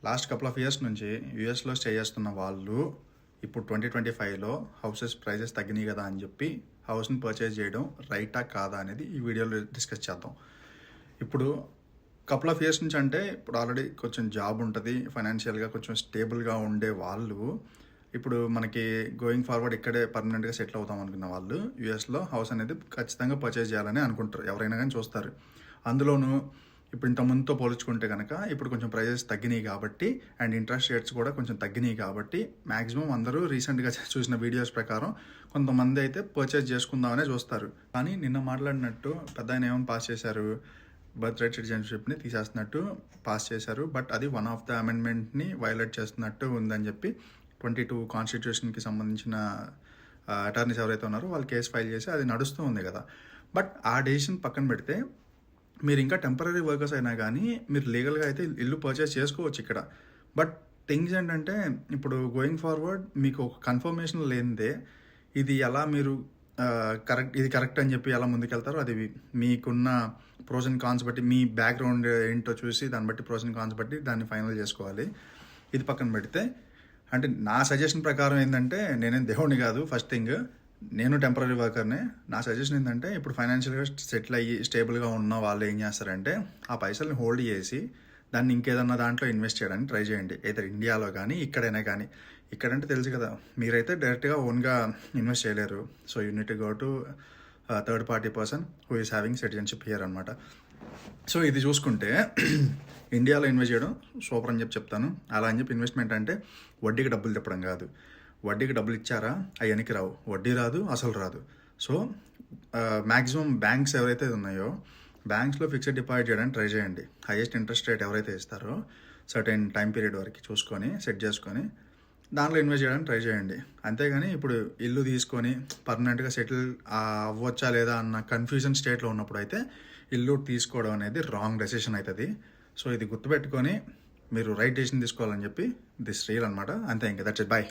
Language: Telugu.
లాస్ట్ కపుల్ ఆఫ్ ఇయర్స్ నుంచి యూఎస్లో స్టే చేస్తున్న వాళ్ళు ఇప్పుడు 2025లో హౌసెస్ ప్రైజెస్ తగ్గినాయి కదా అని చెప్పి హౌస్ని పర్చేజ్ చేయడం రైటా కాదా అనేది ఈ వీడియోలో డిస్కస్ చేద్దాం. ఇప్పుడు కపుల్ ఆఫ్ ఇయర్స్ నుంచి అంటే ఇప్పుడు ఆల్రెడీ కొంచెం జాబ్ ఉంటుంది, ఫైనాన్షియల్గా కొంచెం స్టేబుల్గా ఉండే వాళ్ళు ఇప్పుడు మనకి గోయింగ్ ఫార్వర్డ్ ఇక్కడే పర్మనెంట్గా సెటిల్ అవుతాం అనుకున్న వాళ్ళు యూఎస్లో హౌస్ అనేది ఖచ్చితంగా పర్చేజ్ చేయాలని అనుకుంటారు, ఎవరైనా కానీ చూస్తారు. అందులోనూ ఇప్పుడు ఇంత ముందుతో పోల్చుకుంటే కనుక ఇప్పుడు కొంచెం ప్రైజెస్ తగ్గినాయి కాబట్టి అండ్ ఇంట్రెస్ట్ రేట్స్ కూడా కొంచెం తగ్గినాయి కాబట్టి మ్యాక్సిమం అందరూ రీసెంట్గా చూసిన వీడియోస్ ప్రకారం కొంతమంది అయితే పర్చేజ్ చేసుకుందామనే చూస్తారు. కానీ నిన్న మాట్లాడినట్టు పెద్ద ఆయన ఏమైనా పాస్ చేశారు, బర్త్ రైట్ సిటిజన్షిప్ని తీసేస్తున్నట్టు పాస్ చేశారు. బట్ అది వన్ ఆఫ్ ద అమెండ్మెంట్ని వైలేట్ చేస్తున్నట్టు ఉందని చెప్పి 22 కాన్స్టిట్యూషన్కి సంబంధించిన అటార్నీస్ ఎవరైతే ఉన్నారో వాళ్ళు కేసు ఫైల్ చేసి అది నడుస్తూ ఉంది కదా. బట్ ఆ డెసిషన్ పక్కన పెడితే మీరు ఇంకా టెంపరీ వర్కర్స్ అయినా కానీ మీరు లీగల్గా అయితే ఇల్లు పర్చేస్ చేసుకోవచ్చు ఇక్కడ. బట్ థింగ్స్ ఏంటంటే ఇప్పుడు గోయింగ్ ఫార్వర్డ్ మీకు ఒక కన్ఫర్మేషన్ లేనిదే ఇది ఎలా మీరు కరెక్ట్ అని చెప్పి ఎలా ముందుకెళ్తారో అది మీకున్న ప్రోస్ అండ్ కాన్స్ బట్టి, మీ బ్యాక్గ్రౌండ్ ఏంటో చూసి దాన్ని బట్టి ప్రోస్ అండ్ కాన్స్ బట్టి దాన్ని ఫైనల్ చేసుకోవాలి. ఇది పక్కన పెడితే అంటే నా సజెషన్ ప్రకారం ఏంటంటే, నేనేం దేవుడిని కాదు, ఫస్ట్ థింగ్ నేను టెంపరీ వర్కర్నే. నా సజెషన్ ఏంటంటే ఇప్పుడు ఫైనాన్షియల్గా సెటిల్ అయ్యి స్టేబుల్గా ఉన్న వాళ్ళు ఏం చేస్తారంటే ఆ పైసల్ని హోల్డ్ చేసి దాన్ని ఇంకేదన్నా దాంట్లో ఇన్వెస్ట్ చేయడానికి ట్రై చేయండి, అయితే ఇండియాలో కానీ ఇక్కడైనా కానీ. ఇక్కడంటే తెలుసు కదా, మీరైతే డైరెక్ట్గా ఓన్గా ఇన్వెస్ట్ చేయలేరు. So unit go to third party person who is having citizenship here అనమాట. సో ఇది చూసుకుంటే ఇండియాలో ఇన్వెస్ట్ చేయడం సూపర్ అని చెప్పి చెప్తాను. అలా అని చెప్పి ఇన్వెస్ట్మెంట్ అంటే వడ్డీకి డబ్బులు తిప్పడం కాదు. వడ్డీకి డబ్బులు ఇచ్చారా అవి వెనక్కి రావు, వడ్డీ రాదు, అసలు రాదు. సో మ్యాక్సిమం బ్యాంక్స్ ఎవరైతే ఉన్నాయో బ్యాంక్స్లో ఫిక్స్డ్ డిపాజిట్ చేయడానికి ట్రై చేయండి. హైయెస్ట్ ఇంట్రెస్ట్ రేట్ ఎవరైతే ఇస్తారో సర్టెన్ టైం పీరియడ్ వరకు చూసుకొని సెట్ చేసుకొని దాంట్లో ఇన్వెస్ట్ చేయడానికి ట్రై చేయండి. అంతేగాని ఇప్పుడు ఇల్లు తీసుకొని పర్మనెంట్గా సెటిల్ అవ్వచ్చా లేదా అన్న కన్ఫ్యూజన్ స్టేట్లో ఉన్నప్పుడు అయితే ఇల్లు తీసుకోవడం అనేది రాంగ్ డెసిషన్ అవుతుంది. సో ఇది గుర్తుపెట్టుకొని మీరు రైట్ డెసిషన్ తీసుకోవాలని చెప్పి దిస్ రీల్ అనమాట. అంతే, ఇంకా దట్స్ ఇట్, బాయ్.